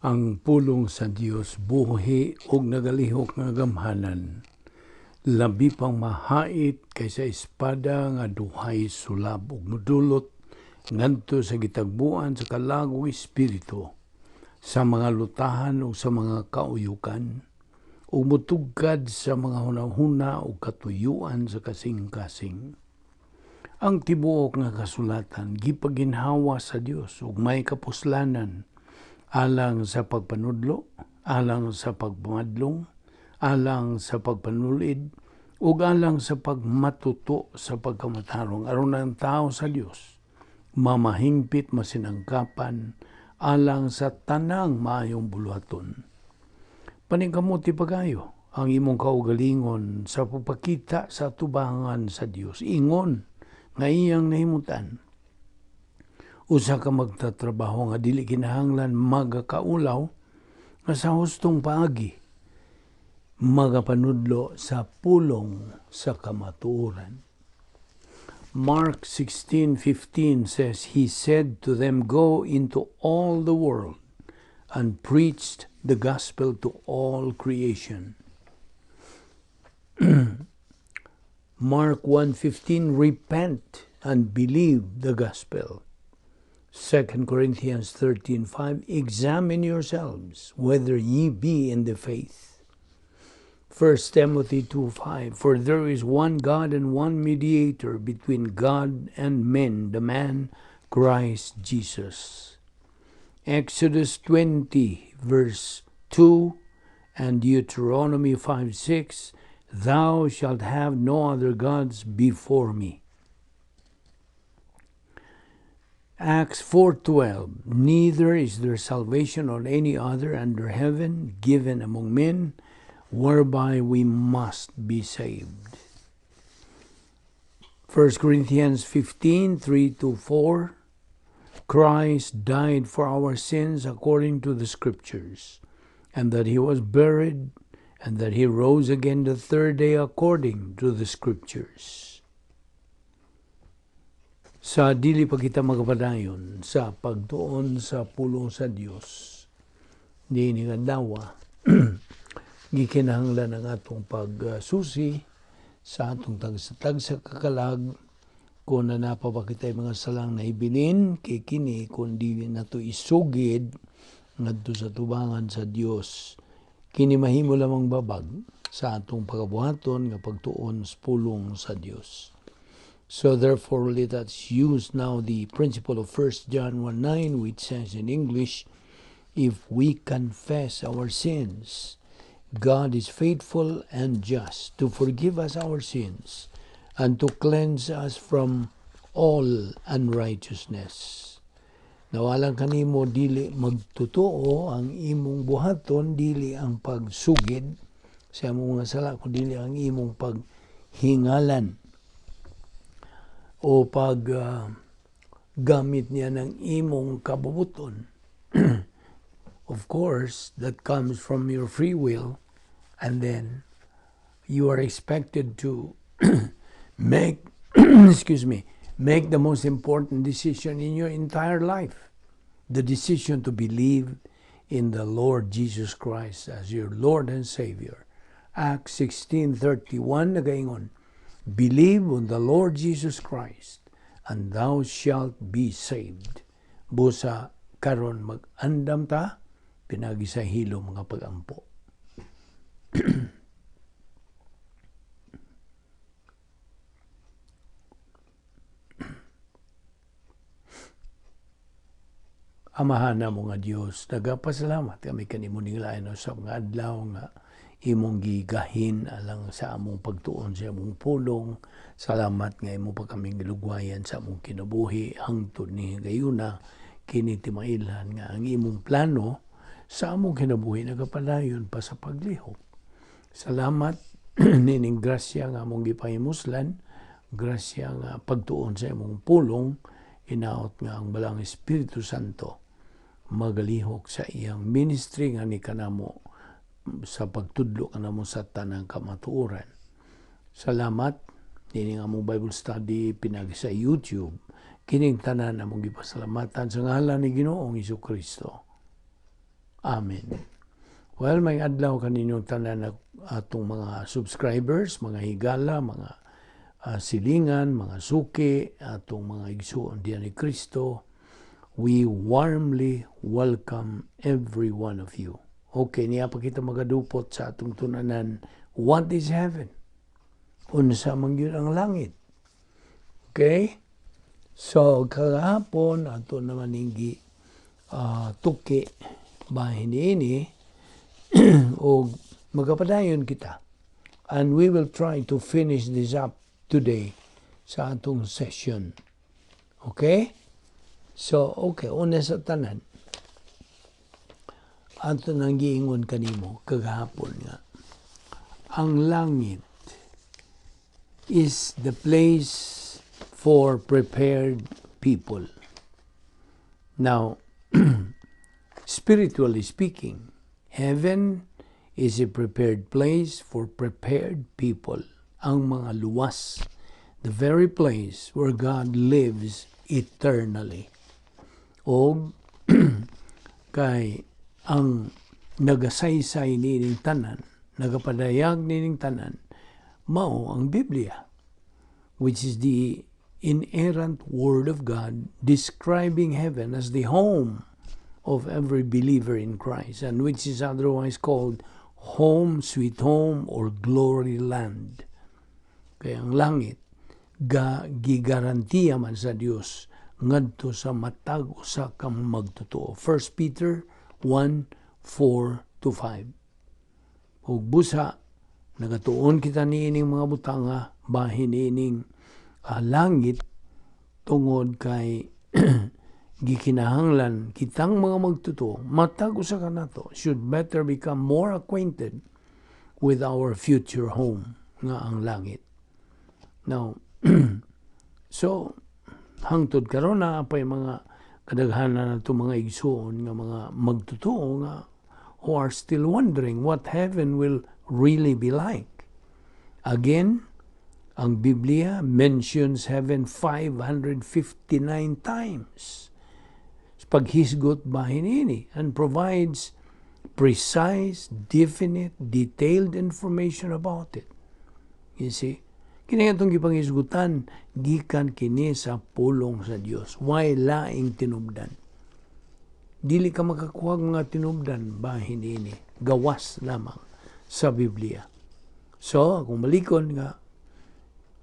Ang pulong sa Dios buhi ug nagalihok nga gamhanan, labi pang mahait kaysa espada nga duhay sulab ug modulot ngadto sa gitagbuan sa kalagong espiritu, sa mga lutahan ug sa mga kauyukan, ug motugkad sa mga hunahuna ug katuyuan sa kasing-kasing. Ang tibuok nga kasulatan gipaginhawa sa Dios ug may kapuslanan alang sa pagpanudlo, alang sa pagpamadlong, alang sa pagpanulid, ug alang sa pagmatuto sa pagkamatarong aron ang tao sa Dios mamahingpit masinangkapan alang sa tanang maayong buluhaton. Paningkamuti pagayo ang imong kaugalingon sa pagpakita sa atubangan sa Dios, ingon nga iyang nahimutan. Usa ka magtatrabaho nga dili kinahanglan magakaulaw nga sa hustong paagi magapanudlo sa pulong sa kamatuoran. Mark 16:15 says, He said to them, Go into all the world and preached the gospel to all creation. Mark 1:15, Repent and believe the gospel. 2 Corinthians 13:5, Examine yourselves whether ye be in the faith. 1 Timothy 2:5, For there is one God and one mediator between God and men, the man Christ Jesus. Exodus 20 verse 2 and Deuteronomy 5:6, Thou shalt have no other gods before me. Acts 4:12, Neither is there salvation on any other under heaven given among men, whereby we must be saved. 1 Corinthians 15:3-4, Christ died for our sins according to the Scriptures, and that he was buried, and that he rose again the third day according to the Scriptures. Sa dili pa kita magpadayon sa pagtuon sa pulong sa Dios, di ni nga dawa, gikinahanglan ang atong pagsusi sa atong tagsa kakalag kung nanapa ba kita'y mga salang na ibilin kay kini kung di nato isugid ngadto sa tubangan sa Dios, kini mahimo lamang babag sa atong pagabuhaton nga pagtuon sa pulong sa Dios. So therefore, let us use now the principle of 1 John 1:9, which says in English, If we confess our sins, God is faithful and just to forgive us our sins and to cleanse us from all unrighteousness. Nawalang kanimo dili magtotoo ang imong buhaton, dili ang pagsugid sa imong mga sala, kundi dili ang imong paghingalan o gamit niya ng imong kabubuton. Of course, that comes from your free will, and then you are expected to make the most important decision in your entire life, the decision to believe in the Lord Jesus Christ as your Lord and Savior. Acts 16:31 nagaingon, Believe on the Lord Jesus Christ, and thou shalt be saved. Busa karon mag-andam ta, pinagi sa hilo mga pagampo. Amahan na mo nga Diyos, nagapasalamat kami kanimo ninglayan sa mga adlaw nga imong gigahin alang sa among pagtuon sa among pulong. Salamat nga imo pa kaming gilugwayan sa among kinabuhi hangtod ni gayuna kini timailhan nga ang imong plano sa among kinabuhi nagapadayon pa sa paglihok. Salamat nining grasya nga among gipahimuslan, grasya nga pagtuon sa imong pulong, inaot nga ang balang Espiritu Santo magalihok sa iyang ministry nga ni kanamo sa pagtudlo kanamo sa tanang kamatuoran. Salamat nining among Bible study pinagi sa YouTube. Kining tanan among gipasalamatan sa ngalan ni Ginoong Hesukristo. Amen. Well, may adlaw kaninyong tanan na atong mga subscribers, mga higala, mga silingan, mga suki, atong mga igsuon diyan ni Kristo. We warmly welcome every one of you. Okay, niya pa kita magadupot sa atong tunanan, what is heaven? Unsa man gyud ang langit? Okay? So, kahapon, ato naman hinggi tuki bahin ini o magapadayon kita. And we will try to finish this up today sa atong session. Okay? So, okay, una sa tanan, ato nang giingon kanimo kagahapon nga, ang langit is the place for prepared people. Now, spiritually speaking, heaven is a prepared place for prepared people. Ang mga luwas, the very place where God lives eternally. O kay ang nagasaysay nining tanan, nagapadayag nining tanan, mao ang Biblia, which is the inerrant Word of God describing heaven as the home of every believer in Christ, and which is otherwise called home, sweet home, or glory land. Kaya ang langit, gigarantiya man sa Dios ngadto sa matag usa ka magtotoo. 1 Peter 1:4-5. Ug busa nagatuon kita niining mga butanga bahin niining langit tungod kay gikinahanglan kitang mga magtotoo matag usa ka nato should better become more acquainted with our future home nga ang langit. Now, so hangtod karon na apay mga kadaghanan nato mga igsoon nga mga magtotoo nga who are still wondering what heaven will really be like. Again, ang Biblia mentions heaven 559 times. Paghisgot bahin ini and provides precise, definite, detailed information about it. You see? Kini atong gipanghisgutan gikan kini sa pulong sa Dios. Why laing tinubdan? Dili ka makakuha nga tinubdan bahin ini. Gawas lamang sa Biblia. So, kung malikon nga,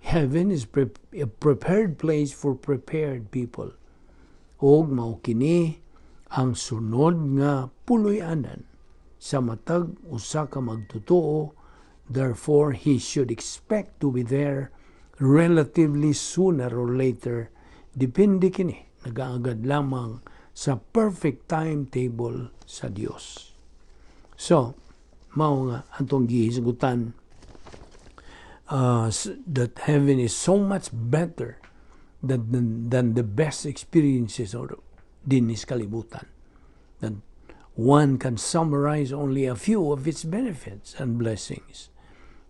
heaven is a prepared place for prepared people. Og mao kini ang sunod nga puloy-anan sa matag usa ka magtotoo. Therefore, he should expect to be there relatively sooner or later. Depende kini, nagaagad lamang sa perfect timetable sa Dios. So, mao nga atong gihisgutan that heaven is so much better than the best experiences or din is kalibutan. That one can summarize only a few of its benefits and blessings.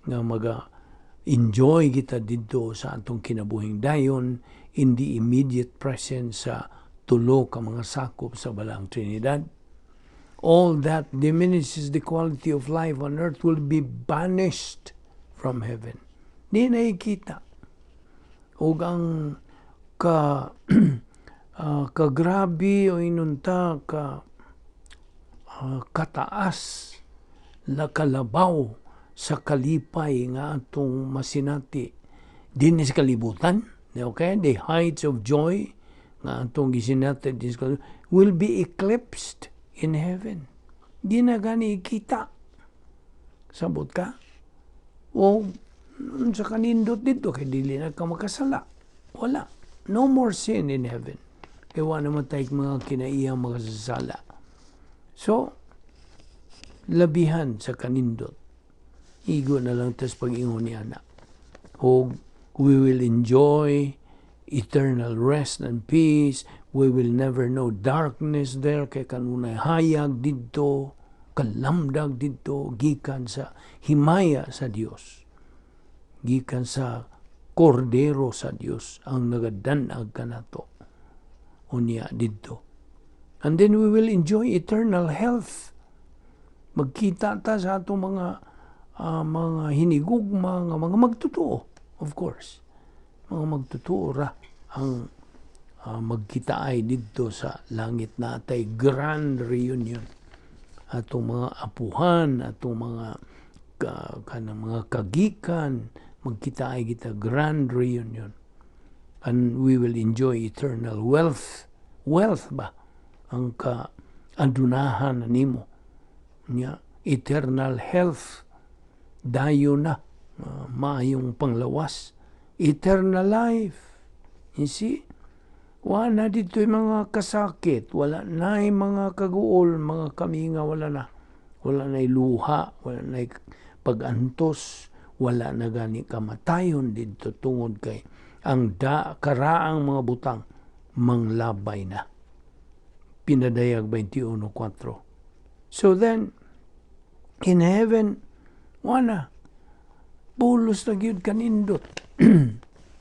Nga maga-enjoy kita dito sa atong kinabuhing dayon in the immediate presence sa tulo ka mga sakop sa balang Trinidad. All that diminishes the quality of life on earth will be banished from heaven. Di nakikita. O ang kagrabe o inunta kataas na kalabaw sa kalipay nga atong masinati din sa kalibutan. Okay? The heights of joy nga atong gisinati will be eclipsed in heaven. Di na gani ikita. Sabot ka? O sa kanindot dito kay dili na ka makasala. Wala. No more sin in heaven. Kaya wala naman tayong mga kinaiyang makasasala. So, labihan sa kanindot. Igo na lang tas pag-ingon ni anak. O we will enjoy eternal rest and peace. We will never know darkness there. Kaya kanunay hayag dito, kalamdag dito, gikan sa himaya sa Dios. Gikan sa kordero sa Dios ang nagadanag kanato unya didto. And then we will enjoy eternal health Magkita ta sa atong mga hinigugma, mga magtotoo, of course. Mga magtotoo ra ang magkita ay dito sa langit natay grand reunion. Atong mga apuhan, atong mga mga kagikan, magkita ay kita grand reunion. And we will enjoy eternal wealth. Wealth ba? Ang kaadunahan na nimo. Eternal health. Dayo na. Maayong panglawas. Eternal life. You see? Wala dito yung mga kasakit. Wala na yung mga kaguol. Mga kaminga wala na. Wala na yung luha. Wala na yung pag-antos. Wala na gani kamatayon dito tungod kay ang karaang mga butang manglabay na. Pinadayag 21:4. So then, in heaven, wala. Pulos na gyud kanindot.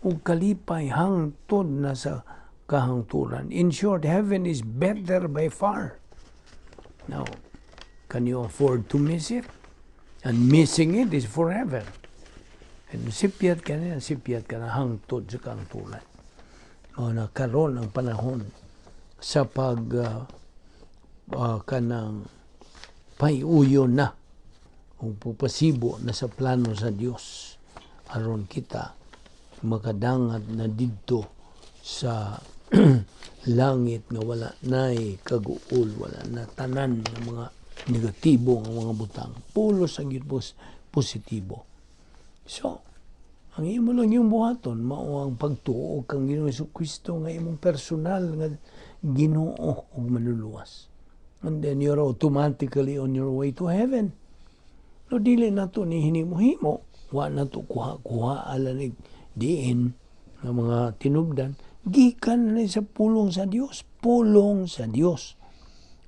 Ug kalipay hangtod na sa kahangturan. In short, heaven is better by far. Now, can you afford to miss it? And missing it is forever. And sipyat ka na hangtod sa kahangturan. O nakaroon ang panahon sa kanang paiuyo na o pupasibo na sa plano sa Dios aron kita makadangat na didto sa langit nga wala nay kaguol, wala na tanan ng mga negatibo ng mga butang, pulos ang yun positibo. So ang imo lang yung buhaton mao ang pagtuo kang Ginoong Jesucristo nga imong personal nga Ginoo ug manluluwas. And then you're automatically on your way to heaven. No dili na to ni hinimo-himo, wa na to kuha alanig diin nga mga tinubdan, gikan na sa pulong sa Dios,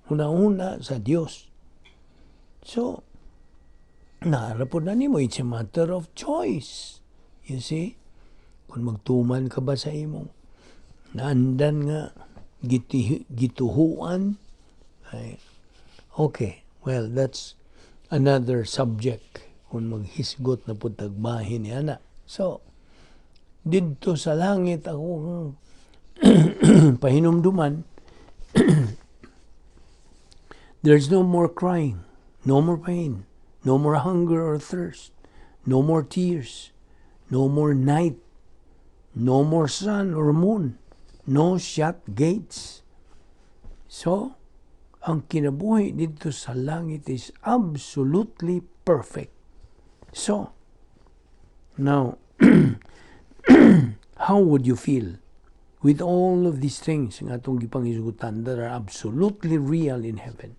una-una sa Dios. So naarapod na nimo, it's a matter of choice. You see, kung magtuman ka ba sa imong naandan nga gituhuan, okay, well, that's another subject kung maghisgot na po tagbahin ni ana. So, dito sa langit ako pahinumduman, there's no more crying, no more pain, no more hunger or thirst, no more tears, no more night, no more sun or moon, no shut gates. So, ang kinabuhi dito sa langit is absolutely perfect. So, now, how would you feel with all of these things nga atong gipanghisgutan that are absolutely real in heaven?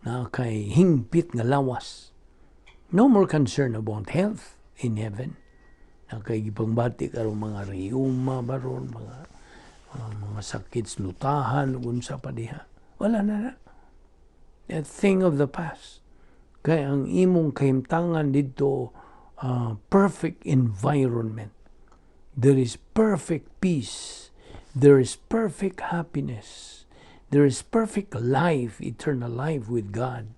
Na kay hingpit nga lawas. No more concern about health in heaven. Na kay gipangbati karong mga rheuma baron, mga sakit lutahan unsa pa diha. Wala na. A thing of the past. Kay ang imong kahimtangan dito, perfect environment. There is perfect peace. There is perfect happiness. There is perfect life, eternal life with God.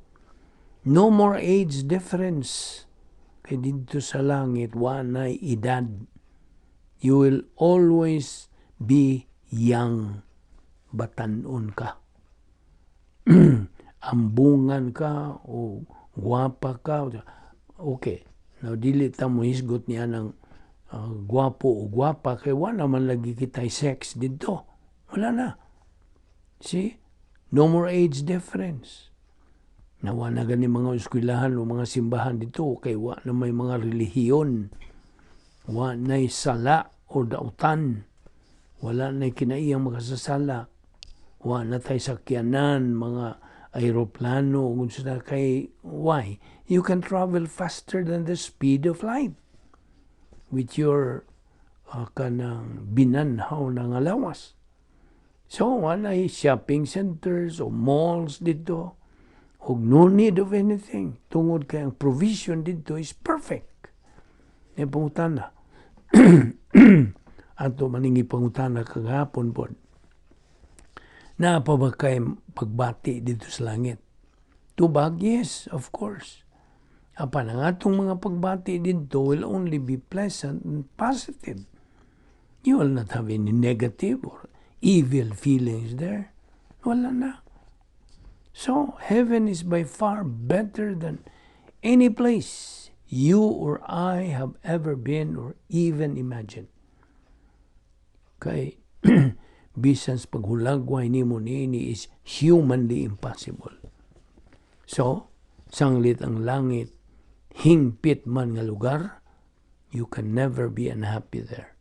No more age difference. Kay dito sa langit, wanay edad. You will always be young. Batanon ka. Ambungan ka o guwapa ka. Okay. Now, dili ta mo hisgot niya ng guwapo o guwapa kay wala man lagi kita'y sex dito. Wala na. See? No more age difference. Nawa na gani mga eskwelahan o mga simbahan dito kay wa na may mga relihiyon. Wa na'y sala o dautan. Wala na'y kinaiyang makasasala. Wa na tayo sakyanan, mga aeroplano, kung sila kay why? You can travel faster than the speed of light with your kanang binanhaw ng alawas. So, wala shopping centers o malls dito. O no need of anything. Tungod kay ang provision dito is perfect. E pangutana. Ato maningi pangutana kagapon po. Na pa ba kay pagbati dito sa langit? Tubag, yes, of course. Apan ang atong mga pagbati dito will only be pleasant and positive. You will not have any negative or evil feelings there. Wala na. So, heaven is by far better than any place you or I have ever been or even imagined. Kay, bisan sa paghulagway nimo niini is humanly impossible. So, sanglit ang langit, hingpit man nga lugar, you can never be unhappy there.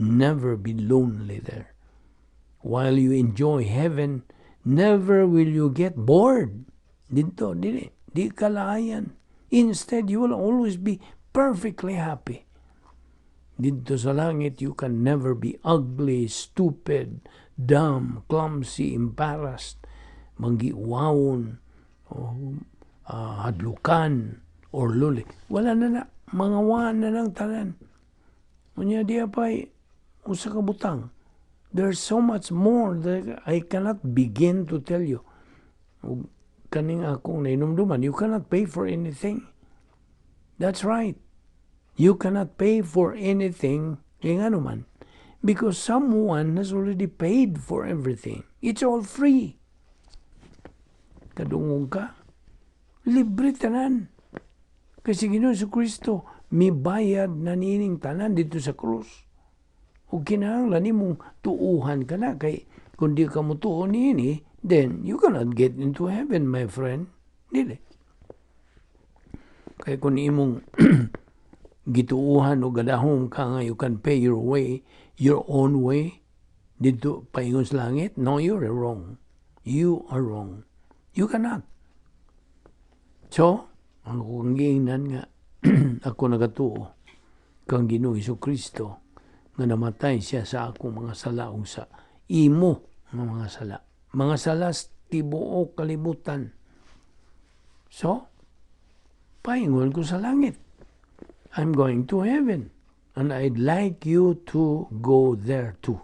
Never be lonely there. While you enjoy heaven, never will you get bored. Dito, di kalayan. Instead, you will always be perfectly happy. Dito sa langit, you can never be ugly, stupid, dumb, clumsy, embarrassed, manggiwawon, hadlukan, or luli. Wala na. Mga na lang tanan. Unya di apay, usa ka butang. There's so much more that I cannot begin to tell you. Kaning akong nainumduman, you cannot pay for anything. That's right. You cannot pay for anything, kaya nga naman, because someone has already paid for everything. It's all free. Kadungog ka, libre tanan. Kasi Ginoo si Kristo, may bayad na nining tanan dito sa krus. O kinahanglan nimong tuuhan ka na, kay kung di ka mo tuon nini, then you cannot get into heaven, my friend. Dili. Kaya kung imong gituuhan o gadahong ka nga, you can pay your way, your own way, dito paingon sa langit, no, you're wrong. You are wrong. You cannot. So, ang kong giingnan nga, ako nagatuo, kang Ginoo Kristo, nga namatay siya sa akong mga sala o sa imo mga sala. Mga sala tibuok kalibutan. So, paingon ko sa langit. I'm going to heaven. And I'd like you to go there too.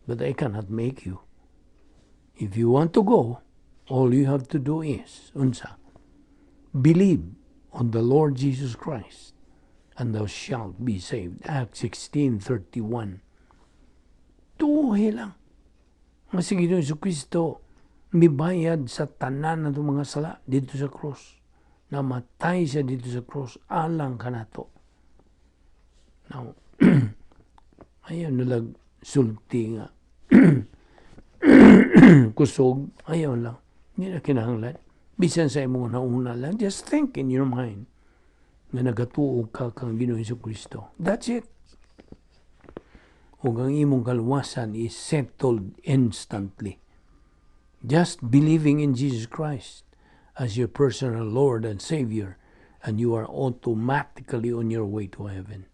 But I cannot make you. If you want to go, all you have to do is, unsa, believe on the Lord Jesus Christ, and thou shalt be saved. Acts 16:31. Tuhi lang. Nga si Ginoo Kristo, mibayad sa tanan na mga sala dito sa cross. Namatay siya dito sa cross, alang ka na to. Now, ayaw nalag sulti nga. Kusog, ayaw lang. Hindi na kinahanglan. Bisan sa imong nauna lang, just think in your mind nga nagatuo ka kang Ginoo Kristo. That's it. Ug ang imong kaluwasan is settled instantly. Just believing in Jesus Christ as your personal Lord and Savior, and you are automatically on your way to heaven.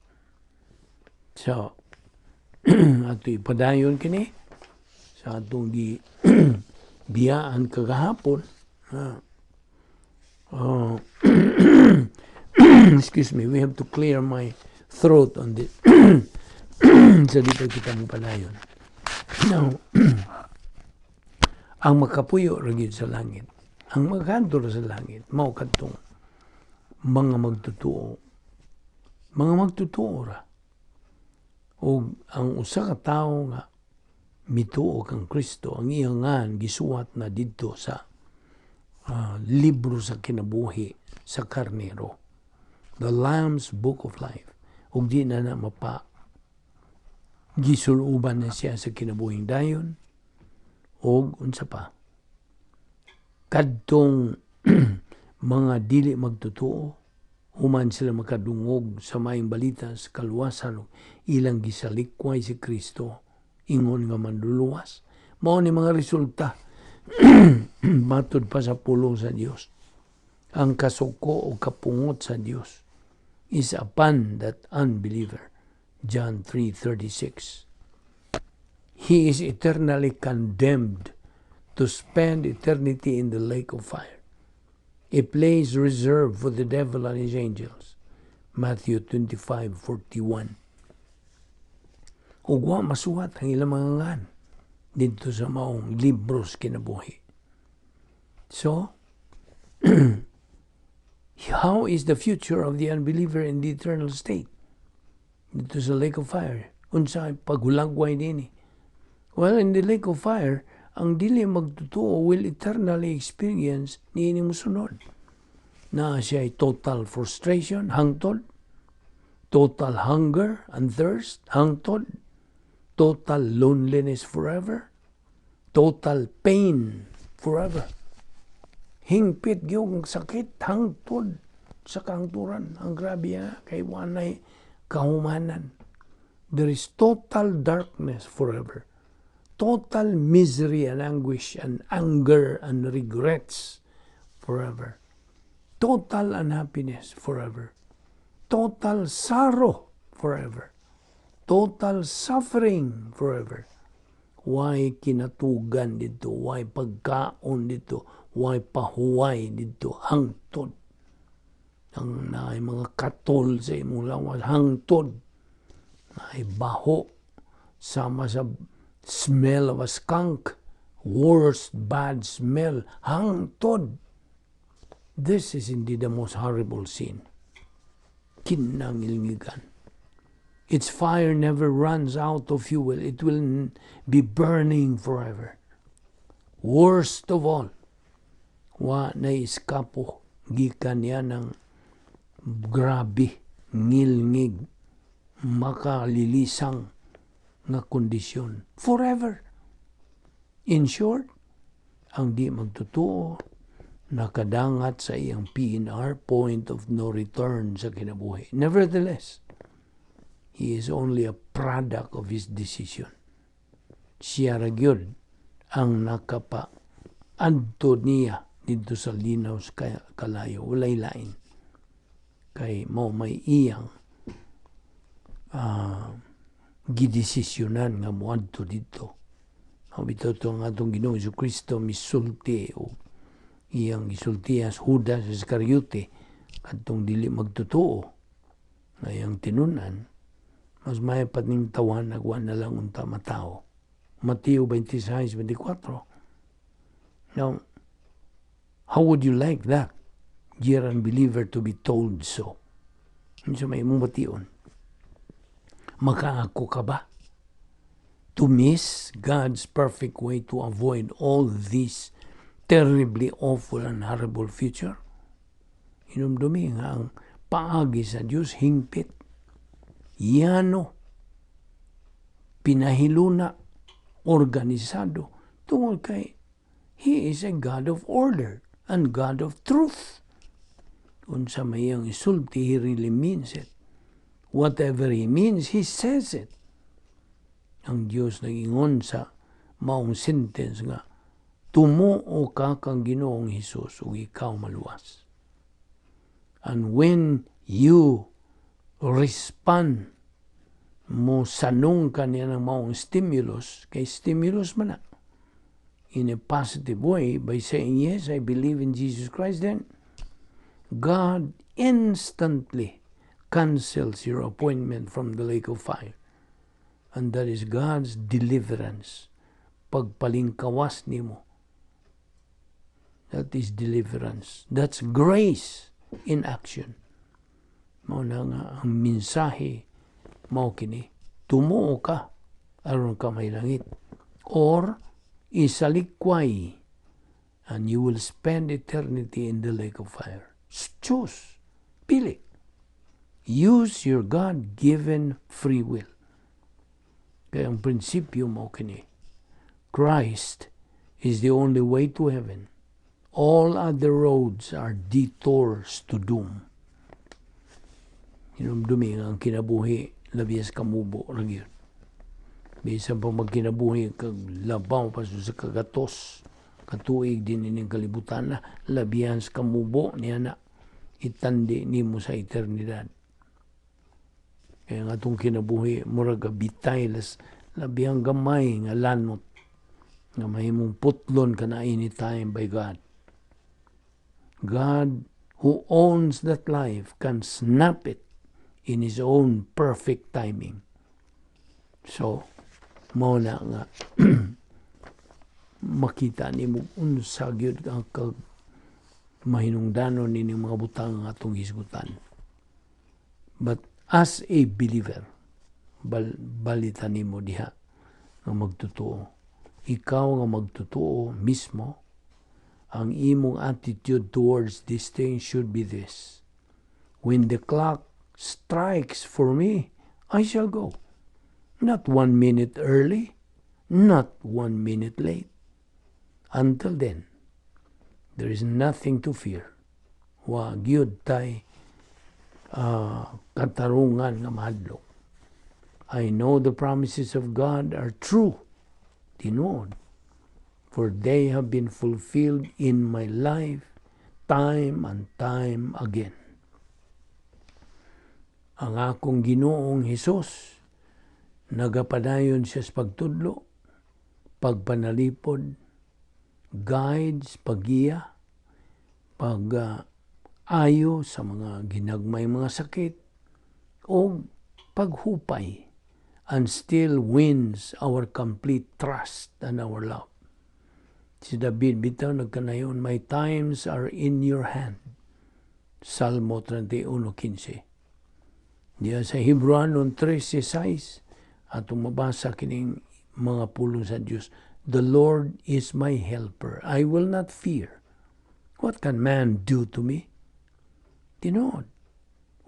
So, ato ipadayon kini sa atong biyaan kagahapon. Excuse me, we have to clear my throat on this. So dito kita mo padayon. Now, ang makapuyo ragid sa langit, ang magkanto sa langit, mao kadtong mga magtutuo. Mga magtutuo ra. O ang usa ka tawo nga mituo kang Kristo, ang iyang ngan gisuwat na didto sa libro sa kinabuhi sa karnero, the Lamb's Book of Life. Ug di na mapa gisuluban na siya sa kinabuhing dayon, og unsa pa kadtong mga dili magtutuo, human sila makadungog sa maayong balita sa kaluwasan, ilang gisalikway si Kristo, ingon nga manluluwas. Mao ni mga resulta matod pa sa pulong sa Dios. Ang kasuko o kapungot sa Dios is upon that unbeliever. John 3:36. He is eternally condemned to spend eternity in the lake of fire, a place reserved for the devil and his angels. Matthew 25:41. Ug wa masuwat ang ilang mga ngan dito sa maong libros kinabuhi. So, How is the future of the unbeliever in the eternal state? Dito sa lake of fire. Unsa paghulagway din. Well, in the lake of fire, ang dili magtutuo will eternally experience niini musunod. Na siya total frustration, hangtod, total hunger and thirst, hangtod, total loneliness forever, total pain forever. Hingpit yung sakit, hangtod sa kahangturan. Ang grabe kay wanay kahumanan. There is total darkness forever. Total misery and anguish and anger and regrets forever. Total unhappiness forever. Total sorrow forever. Total suffering forever. Why kinatugan dito? Why pagkaon dito? Why pahuway dito? Hangtod. Ang naay mga katol sa imong lawas, hangtod. Naay baho. Sama sa smell of a skunk. Worst bad smell. Hangtod. This is indeed the most horrible sin. Kinangilngigan. Its fire never runs out of fuel. It will be burning forever. Worst of all, wa na iskapo gikan niya ng grabe, ngilngig, makalilisang nga kondisyon. Forever. In short, ang di magtutuo, nakadangat sa iyang PNR, point of no return sa kinabuhi. Nevertheless, he is only a product of his decision. Siya ra gyud ang nakapa-adto niya dito sa linaw kalayo. Walay lain. Kay mo may iyang gidesisyonan nga moadto dito. Bitaw ito ang atong Ginoong Jesucristo misulti o iyang isultiyas Judas Iscariote kadtong dili magtutuo ngayang tinunan mas mayapat ning tawan nagwa na lang unta matao. Mateo 26:24. Now, how would you like that, dear unbeliever, to be told so? Ano may mong bation? Makaako ka ba? To miss God's perfect way to avoid all this terribly awful and horrible future? Inumdumi nga ang paagi sa Diyos hingpit, yano, pinahiluna, organisado, tungkol kay He is a God of order and God of truth. Unsa mayang isulti, He really means it. Whatever He means, He says it. Ang Diyos nag-ingon sa maong sentence nga, tumuo ka kang Ginoong Hesus ug ikaw maluwas. And when you respond, mo sanong ka niya ng maong stimulus, kay stimulus man na, in a positive way, by saying, yes, I believe in Jesus Christ, then God instantly cancels your appointment from the lake of fire. And that is God's deliverance. Pagpalingkawas nimo. That is deliverance. That's grace in action. Mao na nga ang mensahe mao kini. Tumuo ka aron ka may langit. Or isalikway and you will spend eternity in the lake of fire. Choose. Pili. Use your God-given free will. Kaya ang prinsipyo mo kini, Christ is the only way to heaven. All other roads are detours to doom. Hinumdumi ang kinabuhi, labiyas kamubo, ragyod. Bisan pa magkinabuhi, kag labaw pa sa kagatos, katuig din ining kalibutan na, labiyas kamubo, niya na, itandi nimo sa eternidad. Kaya nga itong kinabuhi, murag bitay, labiyang gamay, nga lanot, nga mahimong putlon ka na anytime by God. God who owns that life can snap it in His own perfect timing. So, mao na nga makita ni mo unsa gyud ang mahinungdanon nini mga butang nga atong hisgutan. But as a believer, balita nimo diha nga magtotoo. Ikaw nga magtotoo mismo, ang imong attitude towards this thing should be this: when the clock strikes for me, I shall go. Not 1 minute early, not 1 minute late. Until then, there is nothing to fear. Wa gyud tay katarungan nga mahadlok. I know the promises of God are true, tinuod, for they have been fulfilled in my life time and time again. Ang akong Ginoong Hesus, nagapadayon siya sa pagtudlo, pagpanalipod, guides, paggiya, pag-ayo sa mga ginagmay mga sakit, o paghupay, and still wins our complete trust and our love. Si David bitaw nagkanayon, my times are in your hand. Salmo 31:15. Diya sa Hebreanon 13:6, atong mabasa kining mga pulong sa Dios. The Lord is my helper. I will not fear. What can man do to me? Tinuod,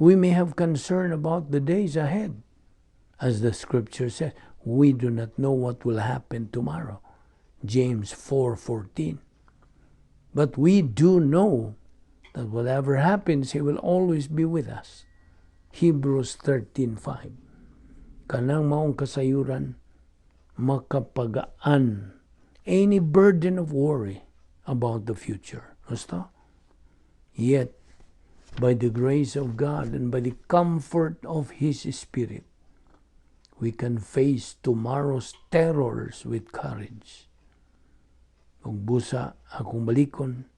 we may have concern about the days ahead. As the scripture says, we do not know what will happen tomorrow. James 4:14. But we do know that whatever happens, He will always be with us. Hebrews 13:5. Kanang maong kasayuran, makapagaan any burden of worry about the future. Basta? Yet, by the grace of God and by the comfort of His Spirit, we can face tomorrow's terrors with courage. Ug busa akong balikon,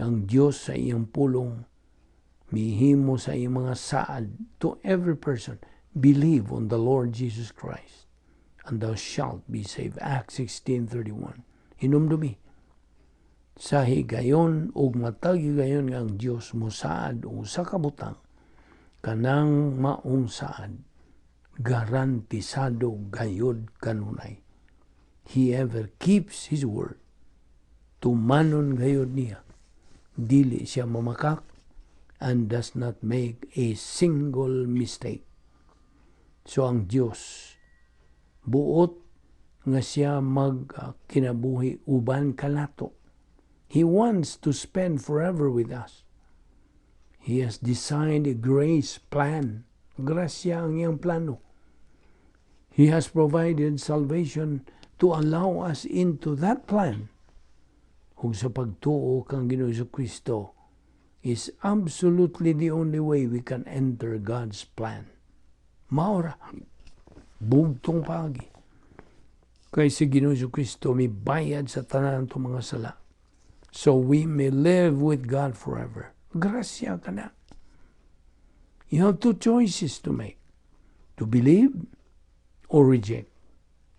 ang Diyos sa iyang pulong, mihimo sa iyang mga saad to every person, believe on the Lord Jesus Christ, and thou shalt be saved. Acts 16:31. Hinumdumi. Sa higayon ug matag higayon nga ang Dios mosaad o sa kabutang, kanang maong saad, garantisado gayod kanunay. He ever keeps His word. Tumanon gayod niya. Dili siya mamakak and does not make a single mistake. So ang Dios, buot nga siya magkinabuhi uban kanato. He wants to spend forever with us. He has designed a grace plan. Grasya ang iyang plano. He has provided salvation to allow us into that plan. Kung sa pagtuo kang Ginoong Jesucristo is absolutely the only way we can enter God's plan. Maura, bugtong pagi. Kay si Ginoong Jesucristo may bayad sa tanan to mga sala, so we may live with God forever. Grasya ka na. You have two choices to make: to believe or reject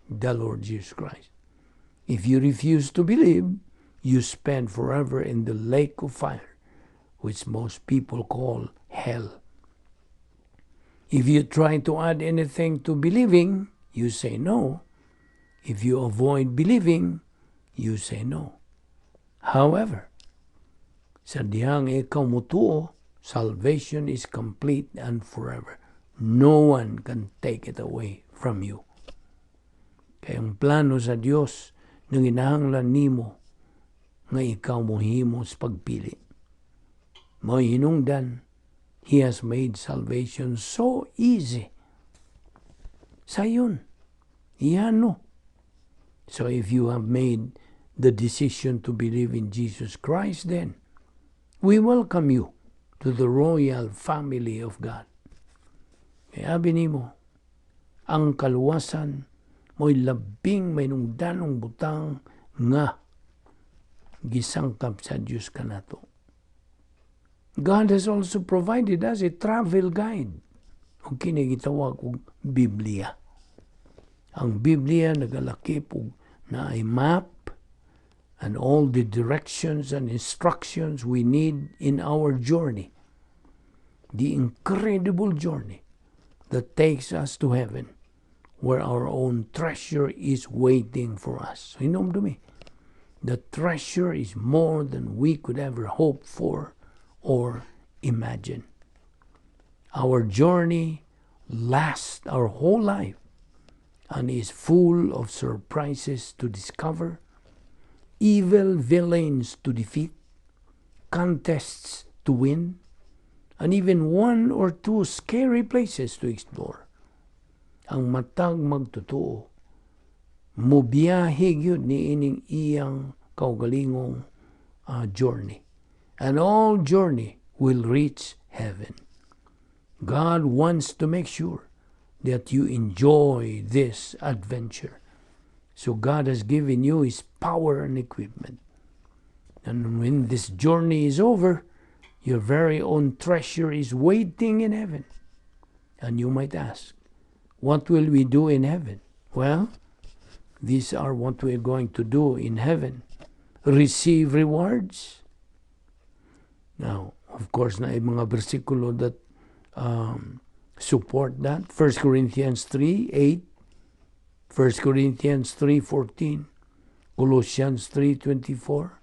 the Lord Jesus Christ. If you refuse to believe, you spend forever in the lake of fire, which most people call hell. If you try to add anything to believing, you say no. If you avoid believing, you say no. However, sa dihang ikaw mutuo, salvation is complete and forever. No one can take it away from you. Kaya ang plano sa Dios nang inahanglan nimo nga ikaw mohimo sa pagpili. Mo hinungdan, He has made salvation so easy. Sayon, iyano. So if you have made the decision to believe in Jesus Christ, then we welcome you to the royal family of God. Kaya binimo, ang kaluwasan mo'y labing may nungdanong butang nga gisangkap sa Diyos kanato. God has also provided us a travel guide. O kinigitawag og Biblia. Ang Biblia nagalakip og na ay map and all the directions and instructions we need in our journey, the incredible journey that takes us to heaven, where our own treasure is waiting for us. So, inom dumi, the treasure is more than we could ever hope for or imagine. Our journey lasts our whole life and is full of surprises to discover, evil villains to defeat, contests to win, and even one or two scary places to explore. Ang matag magtotoo, mubiyahe gyud ni ining iyang kaugalingong journey. And all journey will reach heaven. God wants to make sure that you enjoy this adventure. So God has given you His power and equipment. And when this journey is over, your very own treasure is waiting in heaven. And you might ask, what will we do in heaven? Well, these are what we're going to do in heaven. Receive rewards. Now, of course, na mga versikulo that support that. 1 Corinthians 3:8, 1 Corinthians 3:14, Colossians 3:24,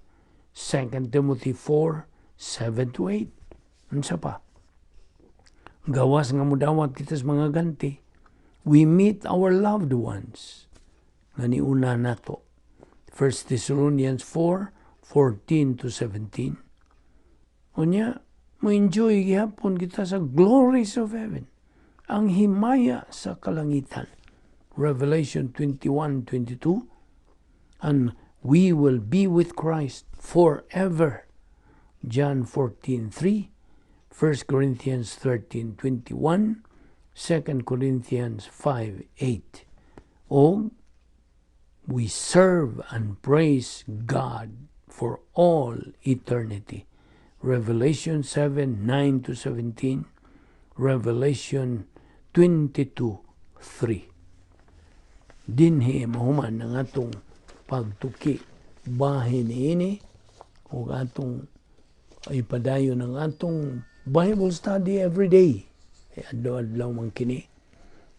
2 Timothy 4:7-8. Unsa pa? Gawas nga mudawat kita sa mga ganti. We meet our loved ones. Nga niuna nato. 1 Thessalonians 4:14-17. Unya, mo-enjoy gihapon kita sa glories of heaven. Ang himaya sa kalangitan. Revelation 21:22. And we will be with Christ forever. John 14:3. 1 Corinthians 13:21. 2 Corinthians 5:8. O, we serve and praise God for all eternity. Revelation 7:9-17, Revelation 22:3. Dinhi mahuman ng atong pagtuki bahin ini o atong ipadayon ng atong Bible study every day. Adlaw man kini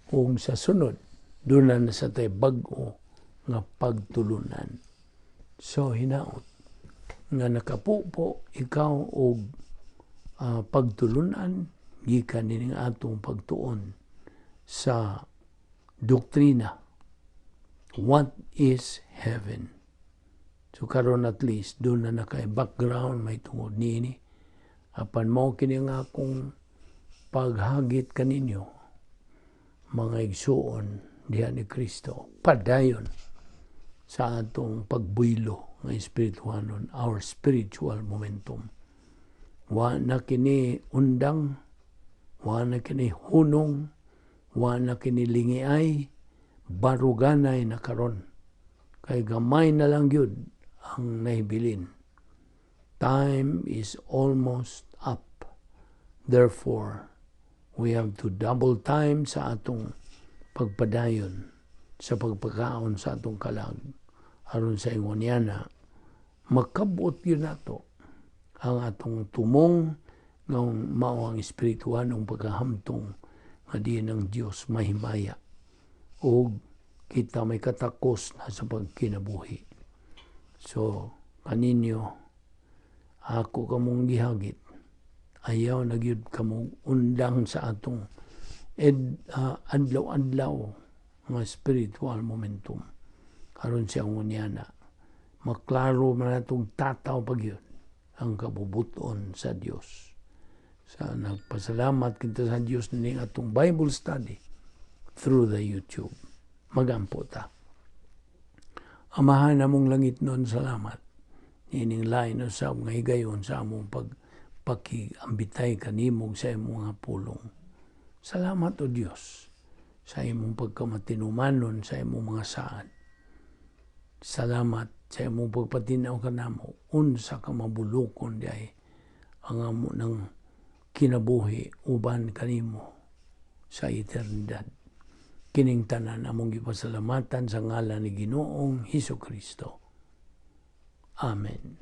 kung sa sunod doon na sa tay bag-o nga pagtulunan. So hinaot nga nakapupo ikaw og pagtulunan gikan nining atong pagtuon sa doktrina. What is heaven? So karon at least doon na nakay background may tungod niini. Apan mo kini nga akong paghagit kaninyo mga igsuon diha ni Kristo padayon sa atong pagbuylo ng espirituhanon, our spiritual momentum. Wa na kini undang, wa na kini hunong, wa na kini lingiay, baruganay na karon. Kay gamay na lang yun ang nahibilin. Time is almost up. Therefore, we have to double time sa atong pagpadayon, sa pagpakaon sa atong kalag. Aron sa ingon yana, makabot yun nato ang atong tumong ng mao ang espirituhan ng pagkahamtong nga di ng Diyos mahimaya o kita may katakos na sa pagkinabuhi. So, kaninyo, ako kamong gihagit, ayaw na gyud kamong undang sa atong adlaw-adlaw nga spiritual momentum. Karon siya ngunyana, maklaro man natong tataw pagyud ang kabubuton sa Dios. Sa nagpasalamat kita sa Dios ni atong Bible study through the YouTube. Magampo ta. Amahan namong langit nun, salamat. Ining lain sa nga higayon sa among pakiambitay kanimong sa imong nga pulong. Salamat o Dios sa imong pagkamatinumanon sa imong mga saan. Salamat sa imong pagpatinaw kanamo unsa ka mabulokon diay ang amo ng kinabuhi uban kanimo sa eternidad. Kining tanan among gipasalamatan sa ngalan ni Ginoong Hesukristo. Amen.